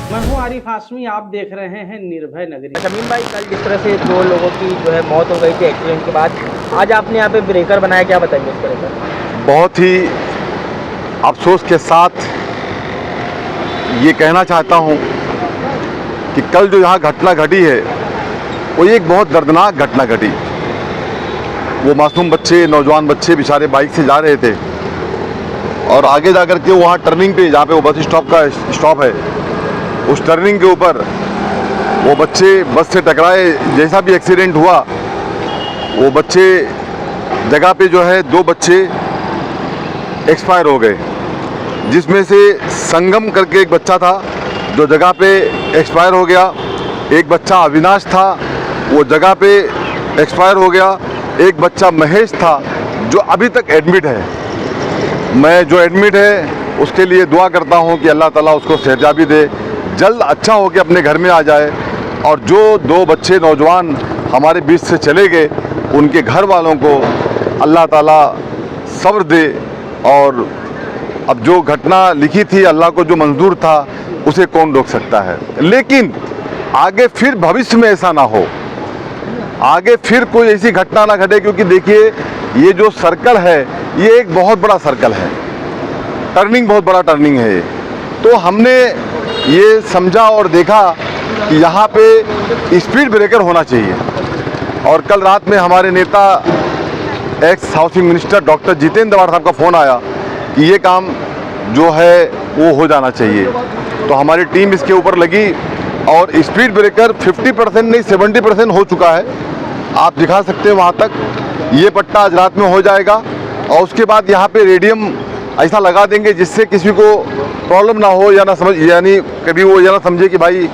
मैं हूं आरिफ हाशमी, आप देख रहे हैं निर्भय नगरी। शमीम भाई, कल जिस तरह से 2 लोगों की जो है मौत हो गई थी एक्सीडेंट के बाद, आज आपने यहाँ पे ब्रेकर बनाया, क्या बताएंगे इस तरह का? बहुत ही अफसोस के साथ ये कहना चाहता हूँ कि कल जो यहाँ घटना घटी है वो एक बहुत दर्दनाक घटना घटी। वो मासूम बच्चे, नौजवान बच्चे बेचारे बाइक से जा रहे थे और आगे जा कर के वहाँ टर्निंग पे, जहाँ पे वो बस स्टॉप का स्टॉप है, उस टर्निंग के ऊपर वो बच्चे बस से टकराए। जैसा भी एक्सीडेंट हुआ, वो बच्चे जगह पे जो है 2 बच्चे एक्सपायर हो गए, जिसमें से संगम करके एक बच्चा था जो जगह पे एक्सपायर हो गया। एक बच्चा अविनाश था, वो जगह पे एक्सपायर हो गया। एक बच्चा महेश था जो अभी तक एडमिट है। मैं जो एडमिट है उसके लिए दुआ करता हूँ कि अल्लाह ताला उसको सेहतयाबी दे, जल्द अच्छा हो के अपने घर में आ जाए। और जो 2 बच्चे नौजवान हमारे बीच से चले गए, उनके घर वालों को अल्लाह ताला सब्र दे। और अब जो घटना लिखी थी, अल्लाह को जो मंजूर था उसे कौन रोक सकता है, लेकिन आगे फिर भविष्य में ऐसा ना हो, आगे फिर कोई ऐसी घटना ना घटे। क्योंकि देखिए ये जो सर्कल है ये एक बहुत बड़ा सर्कल है, टर्निंग बहुत बड़ा टर्निंग है। तो हमने ये समझा और देखा कि यहाँ पे स्पीड ब्रेकर होना चाहिए। और कल रात में हमारे नेता ex housing minister doctor Jitendra Awhad साहब का फ़ोन आया कि ये काम जो है वो हो जाना चाहिए। तो हमारी टीम इसके ऊपर लगी और स्पीड ब्रेकर 50% नहीं 70% हो चुका है। आप दिखा सकते हैं वहाँ तक। ये पट्टा आज रात में हो जाएगा और उसके बाद यहाँ पे रेडियम ऐसा लगा देंगे जिससे किसी को प्रॉब्लम ना हो, या ना समझ, यानी कभी वो या ना समझे कि भाई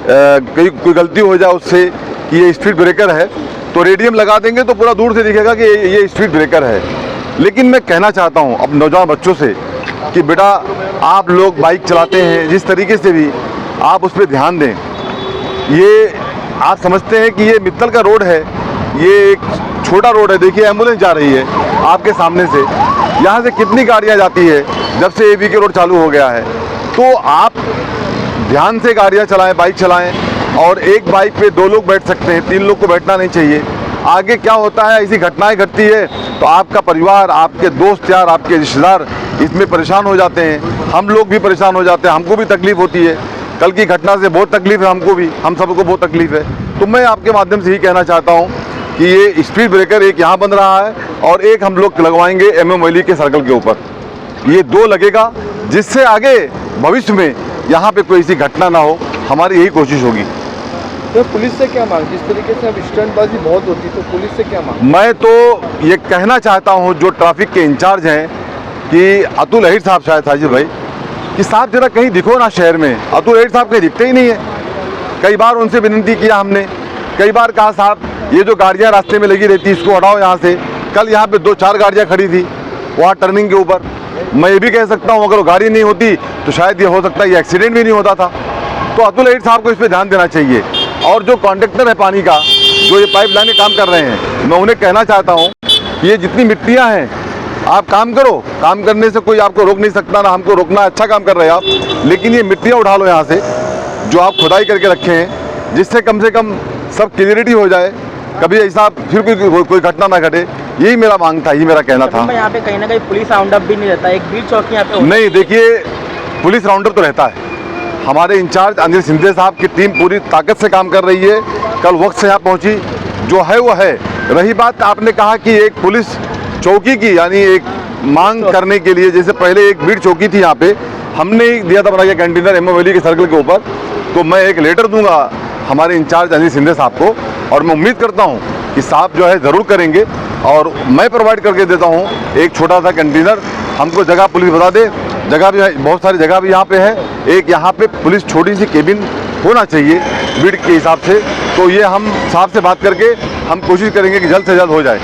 कहीं कोई गलती हो जाए उससे कि ये स्पीड ब्रेकर है। तो रेडियम लगा देंगे तो पूरा दूर से दिखेगा कि ये स्पीड ब्रेकर है। लेकिन मैं कहना चाहता हूँ अब नौजवान बच्चों से कि बेटा आप लोग बाइक चलाते हैं, जिस तरीके से भी आप उस पर ध्यान दें। ये आप समझते हैं कि ये मित्तल का रोड है, ये एक छोटा रोड है। देखिए एम्बुलेंस जा रही है आपके सामने से, यहाँ से कितनी गाड़ियाँ जाती है जब से ABK रोड चालू हो गया है। तो आप ध्यान से गाड़ियाँ चलाएं, बाइक चलाएं। और एक बाइक पे 2 लोग बैठ सकते हैं, 3 लोग को बैठना नहीं चाहिए। आगे क्या होता है, ऐसी घटनाएं घटती है तो आपका परिवार, आपके दोस्त यार, आपके रिश्तेदार इसमें परेशान हो जाते हैं। हम लोग भी परेशान हो जाते हैं, हमको भी तकलीफ़ होती है। कल की घटना से बहुत तकलीफ़ है हमको भी, हम सबको बहुत तकलीफ़ है। तो मैं आपके माध्यम से ही कहना चाहता हूँ कि ये स्पीड ब्रेकर एक यहाँ बन रहा है और एक हम लोग लगवाएंगे MM वैली के सर्कल के ऊपर। ये 2 लगेगा जिससे आगे भविष्य में यहाँ पे कोई ऐसी घटना ना हो, हमारी यही कोशिश होगी। तो पुलिस से क्या मांग, जिस तरीके से अब स्टंटबाजी बहुत होती है, तो पुलिस से क्या मांग? मैं तो ये कहना चाहता हूँ जो ट्रैफिक के इंचार्ज हैं कि अतुल अहिर साहब, शायद साजिद भाई, कि साहब जरा कहीं दिखो ना शहर में। अतुल अहिर साहब कहीं दिखते ही नहीं है। कई बार उनसे विनती किया हमने, कई बार कहा साहब ये जो गाड़ियाँ रास्ते में लगी रहती इसको हटाओ यहाँ से। कल यहाँ पे 2-4 गाड़ियाँ खड़ी थी वहाँ टर्निंग के ऊपर। मैं ये भी कह सकता हूँ अगर गाड़ी नहीं होती तो शायद ये हो सकता है ये एक्सीडेंट भी नहीं होता था। तो अतुल अहिर साहब को इस पर ध्यान देना चाहिए। और जो कॉन्ट्रैक्टर है पानी का, जो ये पाइपलाइन में काम कर रहे हैं, मैं उन्हें कहना चाहता हूँ ये जितनी मिट्टियाँ हैं आप काम करो, काम करने से कोई आपको रोक नहीं सकता, ना हमको रोकना। अच्छा काम कर रहे हैं आप, लेकिन ये मिट्टियाँ उठा लो यहाँ से जो आप खुदाई करके रखे हैं, जिससे कम से कम सब क्लियरिटी हो जाए, कभी ऐसा फिर कोई घटना ना घटे। यही मेरा मांग था, यही मेरा कहना था। यहाँ पे कहीं ना कहीं पुलिस राउंड अप भी नहीं रहता, एक बीट चौकी यहाँ पे नहीं। देखिए पुलिस राउंड अप तो रहता है। हमारे इंचार्ज अनिल सिंधे साहब की टीम पूरी ताकत से काम कर रही है, कल वक्त से यहाँ पहुँची, जो है वो है। रही बात आपने कहा कि एक पुलिस चौकी की, यानी एक मांग करने के लिए, जैसे पहले एक बीट चौकी थी यहाँ पे, हमने दिया था बना के कंटेनर MM वैली के सर्कल के ऊपर। तो मैं एक लेटर दूंगा हमारे इंचार्ज अनिल सिंधे साहब को, और मैं उम्मीद करता हूँ कि साहब जो है ज़रूर करेंगे। और मैं प्रोवाइड करके देता हूँ एक छोटा सा कंटेनर हमको जगह पुलिस बता दे। जगह भी बहुत सारी जगह भी यहाँ पे है। एक यहाँ पे पुलिस छोटी सी केबिन होना चाहिए बीड के हिसाब से। तो ये हम साहब से बात करके हम कोशिश करेंगे कि जल्द से जल्द हो जाए।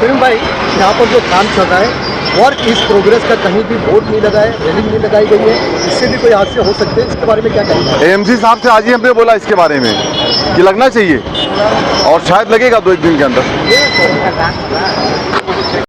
फिल्म भाई, यहाँ पर जो काम चल रहा है वर्क इस प्रोग्रेस का कहीं भी बोर्ड नहीं लगा है, रेलिंग नहीं लगाई गई है, इससे भी कोई हादसे हो सकते हैं, इसके बारे में क्या कहेंगे? एएमसी साहब से आज ही हमने बोला इसके बारे में कि लगना चाहिए और शायद लगेगा 2-1 दिन के अंदर।